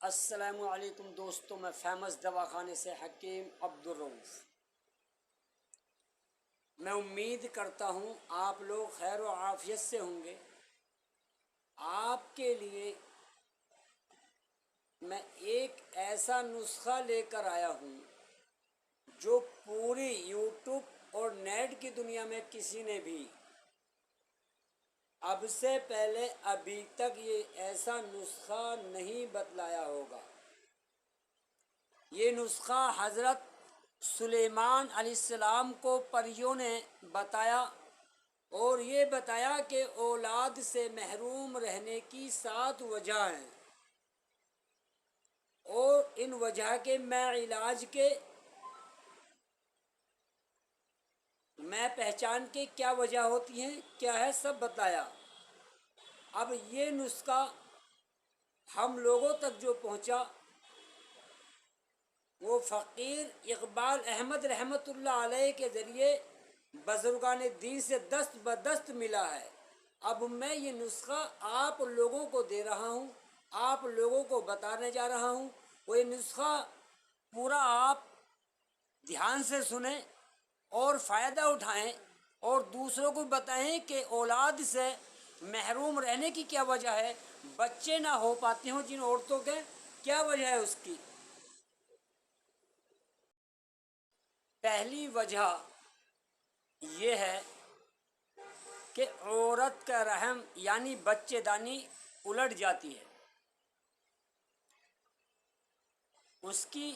السلام علیکم دوستوں، میں فیمس دواخانے سے حکیم عبدالرؤف۔ میں امید کرتا ہوں آپ لوگ خیر و عافیت سے ہوں گے۔ آپ کے لیے میں ایک ایسا نسخہ لے کر آیا ہوں جو پوری یوٹیوب اور نیٹ کی دنیا میں کسی نے بھی اب سے پہلے ابھی تک یہ ایسا نسخہ نہیں بتلایا ہوگا۔ یہ نسخہ حضرت سلیمان علیہ السلام کو پریوں نے بتایا اور یہ بتایا کہ اولاد سے محروم رہنے کی 7 وجہ ہیں، اور ان وجہ کے علاج کے پہچان کے کیا وجہ ہوتی ہیں، کیا ہے، سب بتایا۔ اب یہ نسخہ ہم لوگوں تک جو پہنچا وہ فقیر اقبال احمد رحمۃ اللہ علیہ کے ذریعے بزرگان دین سے دست بدست ملا ہے۔ اب میں یہ نسخہ آپ لوگوں کو دے رہا ہوں، آپ لوگوں کو بتانے جا رہا ہوں۔ وہ یہ نسخہ پورا آپ دھیان سے سنیں اور فائدہ اٹھائیں اور دوسروں کو بتائیں کہ اولاد سے محروم رہنے کی کیا وجہ ہے، بچے نہ ہو پاتے ہوں جن عورتوں کے، کیا وجہ ہے اس کی۔ پہلی وجہ یہ ہے کہ عورت کا رحم یعنی بچے دانی الٹ جاتی ہے۔ اس کی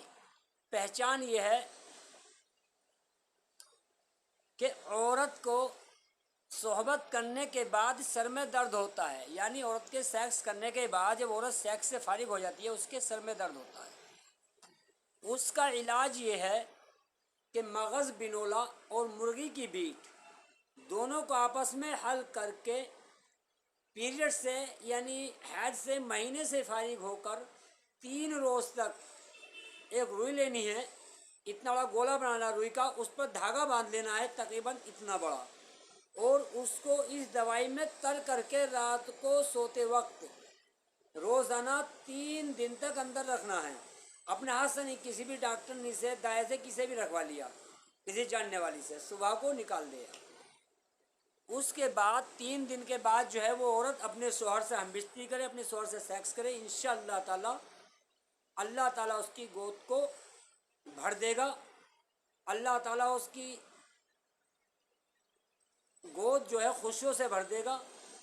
پہچان یہ ہے کہ عورت کو صحبت کرنے کے بعد سر میں درد ہوتا ہے، یعنی عورت کے سیکس کرنے کے بعد جب عورت سیکس سے فارغ ہو جاتی ہے اس کے سر میں درد ہوتا ہے۔ اس کا علاج یہ ہے کہ مغز بنولا اور مرغی کی بیٹ دونوں کو آپس میں حل کر کے پیریڈ سے یعنی حیض سے مہینے سے فارغ ہو کر 3 روز تک ایک روئی لینی ہے، اتنا بڑا گولا بنانا روئی کا، اس پر دھاگا باندھ لینا ہے تقریباً اتنا بڑا، اور اس کو اس دوائی میں تر کر کے رات کو سوتے وقت روزانہ 3 دن تک اندر رکھنا ہے۔ اپنے ہاتھ سے نہیں، کسی بھی ڈاکٹر سے دائیں سے کسی بھی رکھوا لیا، کسی جاننے والی سے، صبح کو نکال دیا۔ اس کے بعد 3 دن کے بعد جو ہے وہ عورت اپنے شوہر سے ہم بستری کرے، اپنے شوہر سے سیکس کرے، انشاءاللہ تعالی اللہ تعالیٰ اس کی گود کو بھر دے گا، اللہ تعالیٰ اس کی گود جو ہے خوشیوں سے بھر دے گا،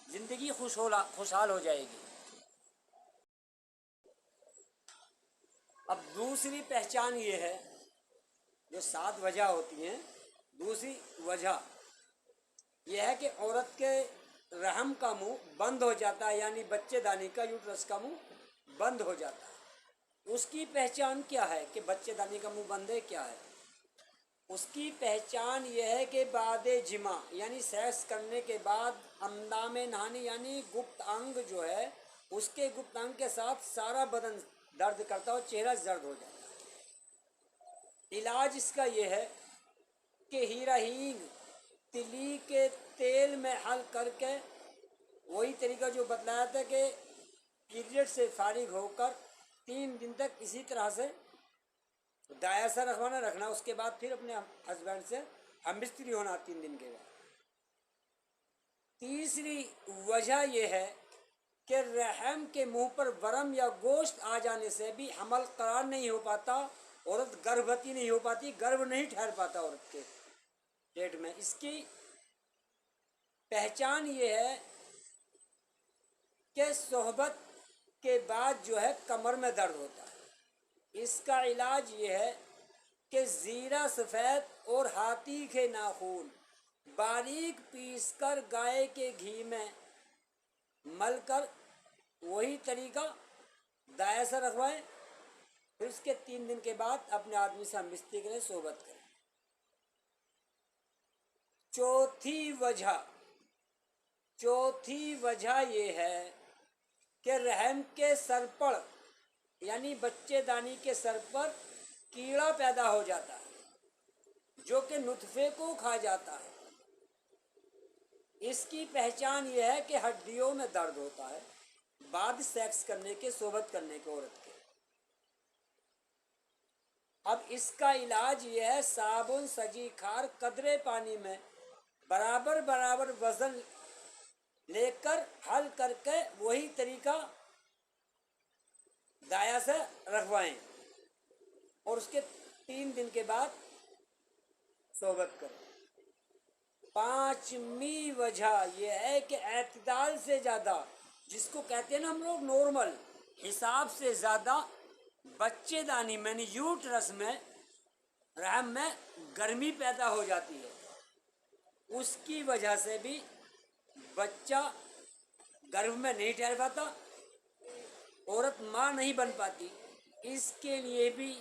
زندگی خوشحال ہو جائے گی۔ اب دوسری پہچان یہ ہے، جو 7 وجہ ہوتی ہیں، دوسری وجہ یہ ہے کہ عورت کے رحم کا منہ بند ہو جاتا ہے، یعنی بچے دانی کا یوٹرس کا منہ بند ہو جاتا ہے۔ اس کی پہچان کیا ہے کہ بچے دانی کا منہ بند ہے، کیا ہے؟ اس کی پہچان یہ ہے کہ بعد جماع یعنی سیکس کرنے کے بعد اندام نہانی یعنی گپت انگ جو ہے، اس کے گپت انگ کے ساتھ سارا بدن درد کرتا ہو، چہرہ زرد ہو جاتا ہے۔ علاج اس کا یہ ہے کہ ہیرا ہینگ تلی کے تیل میں حل کر کے وہی طریقہ جو بتلایا تھا کہ پیریڈ سے فارغ ہو کر 3 دن تک اسی طرح سے دایا سا رکھنا، اس کے بعد پھر اپنے ہسبینڈ سے ہم بستری ہونا 3 دن کے بعد۔ تیسری وجہ یہ ہے کہ رحم کے منہ پر ورم یا گوشت آ جانے سے بھی حمل قرار نہیں ہو پاتا، عورت گربھوتی نہیں ہو پاتی، گربھ نہیں ٹھہر پاتا عورت کے پیٹ میں۔ اس کی پہچان یہ ہے کہ صحبت کے بعد جو ہے کمر میں درد ہوتا ہے۔ اس کا علاج یہ ہے کہ زیرہ سفید اور ہاتھی کے ناخون باریک پیس کر گائے کے گھی میں مل کر وہی طریقہ دائیں سے رکھوائیں، پھر اس کے 3 دن کے بعد اپنے آدمی سے ہم بستری کریں، صحبت کریں۔ چوتھی وجہ یہ ہے کہ رحم کے سر پر یعنی بچے دانی کے سر پر کیڑا پیدا ہو جاتا ہے جو کہ نطفے کو کھا جاتا ہے۔ اس کی پہچان یہ ہے کہ ہڈیوں میں درد ہوتا ہے بعد سیکس کرنے کے، صحبت کرنے کے عورت کے۔ اب اس کا علاج یہ ہے صابن سجی کھار قدرے پانی میں برابر برابر وزن لے کر حل کر کے وہی طریقہ دایا سے رکھوائیں اور اس کے 3 دن کے بعد صحبت کریں۔ 5ویں وجہ یہ ہے کہ اعتدال سے زیادہ، جس کو کہتے ہیں نا ہم لوگ نارمل حساب سے زیادہ بچے دانی میں یوٹرس میں رحم میں گرمی پیدا ہو جاتی ہے، اس کی وجہ سے بھی بچہ گربھ میں نہیں ٹھہر پاتا، عورت ماں نہیں بن پاتی۔ اس کے لیے بھی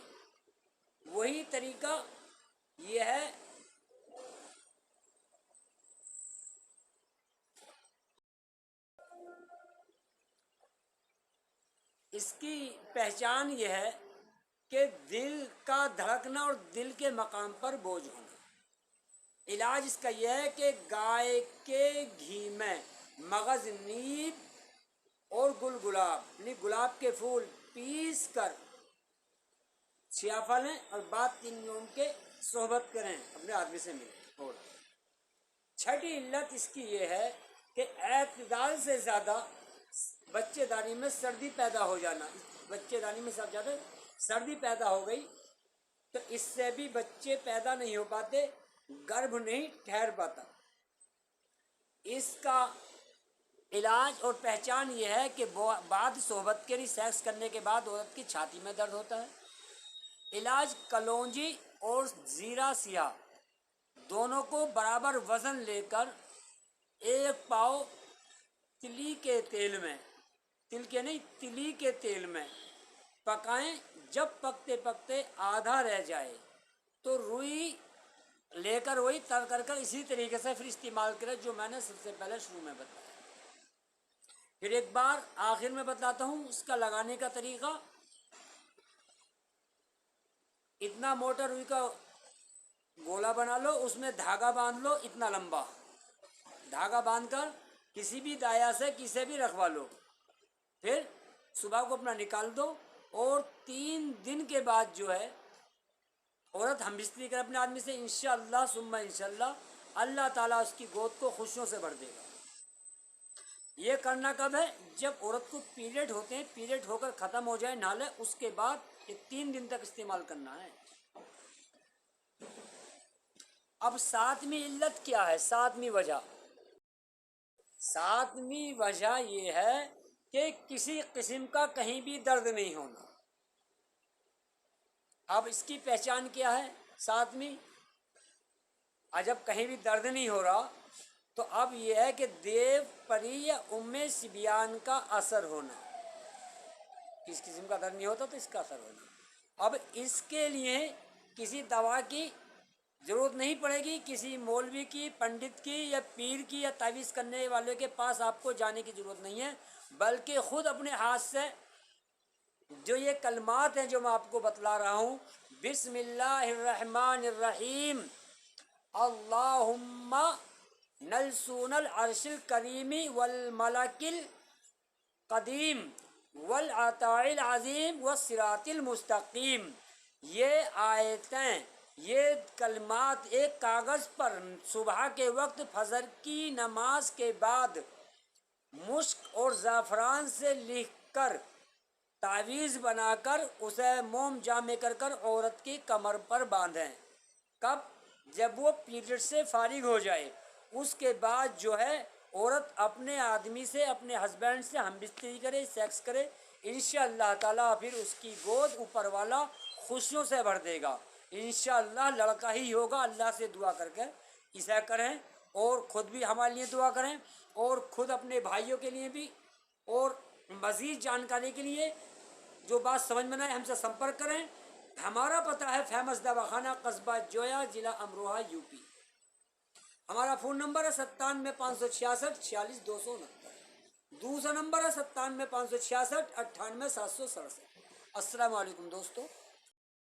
وہی طریقہ یہ ہے اس کی پہچان یہ ہے کہ دل کا دھڑکنا اور دل کے مقام پر بوجھ ہونا۔ علاج اس کا یہ ہے کہ گائے کے گھی میں مغز نیب اور گلاب یعنی گلاب کے پھول پیس کر چھیافہ لیں اور بعد 3 یوم کے صحبت کریں، اپنے آدمی سے ملیں۔ اور 6ٹھی علت اس کی یہ ہے کہ اعتدال سے زیادہ بچے دانی میں سردی پیدا ہو جانا۔ بچے دانی میں سب زیادہ سردی پیدا ہو گئی تو اس سے بھی بچے پیدا نہیں ہو پاتے، گربھ نہیں ٹھہر پاتا۔ اس کا علاج اور پہچان یہ ہے کہ بعد صحبت کے سیکس کرنے کے بعد عورت کی چھاتی میں درد ہوتا ہے۔ علاج کلونجی اور زیرہ سیاہ دونوں کو برابر وزن لے کر 1 پاؤ تلی کے تیل میں، تل کے نہیں تلی کے تیل میں پکائیں۔ جب پکتے پکتے آدھا رہ جائے تو روئی لے کر وہی تر کر اسی طریقے سے پھر استعمال کرے جو میں نے سب سے پہلے شروع میں بتایا۔ پھر ایک بار آخر میں بتاتا ہوں اس کا لگانے کا طریقہ۔ اتنا موٹا روئی کا گولا بنا لو، اس میں دھاگا باندھ لو، اتنا لمبا دھاگا باندھ کر کسی بھی دایا سے کسے بھی رکھوا لو، پھر صبح کو اپنا نکال دو اور 3 دن کے بعد جو ہے عورت ہم بستری کر اپنے آدمی سے، انشاءاللہ ثم انشاءاللہ اللہ تعالیٰ اس کی گود کو خوشیوں سے بھر دے گا۔ یہ کرنا کب ہے؟ جب عورت کو پیریڈ ہوتے ہیں، پیریڈ ہو کر ختم ہو جائے نالے، اس کے بعد یہ 3 دن تک استعمال کرنا ہے۔ اب 7ویں علت کیا ہے؟ 7ویں وجہ، 7ویں وجہ یہ ہے کہ کسی قسم کا کہیں بھی درد نہیں ہونا۔ اب اس کی پہچان کیا ہے؟ 7ویں، جب کہیں بھی درد نہیں ہو رہا تو اب یہ ہے کہ دیو پری یا سبیان کا اثر ہونا۔ کس قسم کا درد نہیں ہوتا تو اس کا اثر ہونا۔ اب اس کے لیے کسی دوا کی ضرورت نہیں پڑے گی، کسی مولوی کی، پنڈت کی یا پیر کی یا تعویذ کرنے والے کے پاس آپ کو جانے کی ضرورت نہیں ہے، بلکہ خود اپنے ہاتھ سے جو یہ کلمات ہیں جو میں آپ کو بتلا رہا ہوں، بسم اللہ الرحمن الرحیم، اللہم نلسون العرش الکریم والملک القدیم والعطاء العظیم والصراط المستقیم، یہ آیتیں، یہ کلمات ایک کاغذ پر صبح کے وقت فجر کی نماز کے بعد مشک اور زعفران سے لکھ کر تعویذ بنا کر اسے موم جامع کر عورت کی کمر پر باندھیں۔ کب؟ جب وہ پیریڈ سے فارغ ہو جائے، اس کے بعد جو ہے عورت اپنے آدمی سے، اپنے ہسبینڈ سے ہم بستری کرے، سیکس کرے، انشاءاللہ تعالیٰ پھر اس کی گود اوپر والا خوشیوں سے بھر دے گا۔ انشاءاللہ لڑکا ہی ہوگا۔ اللہ سے دعا کر کے اسے کریں اور خود بھی ہمارے لیے دعا کریں اور خود اپنے بھائیوں کے لیے بھی، اور مزید جانکاری کے لیے جو بات سمجھ میں نہ آئے ہم سے سمپرک کریں۔ ہمارا پتہ ہے فیمس دواخانہ، قصبہ جویا، ضلع امروہہ، یوپی۔ ہمارا فون نمبر ہے 97 566 46 269۔ دوسرا نمبر ہے 97 566 98 767۔ السلام علیکم دوستو۔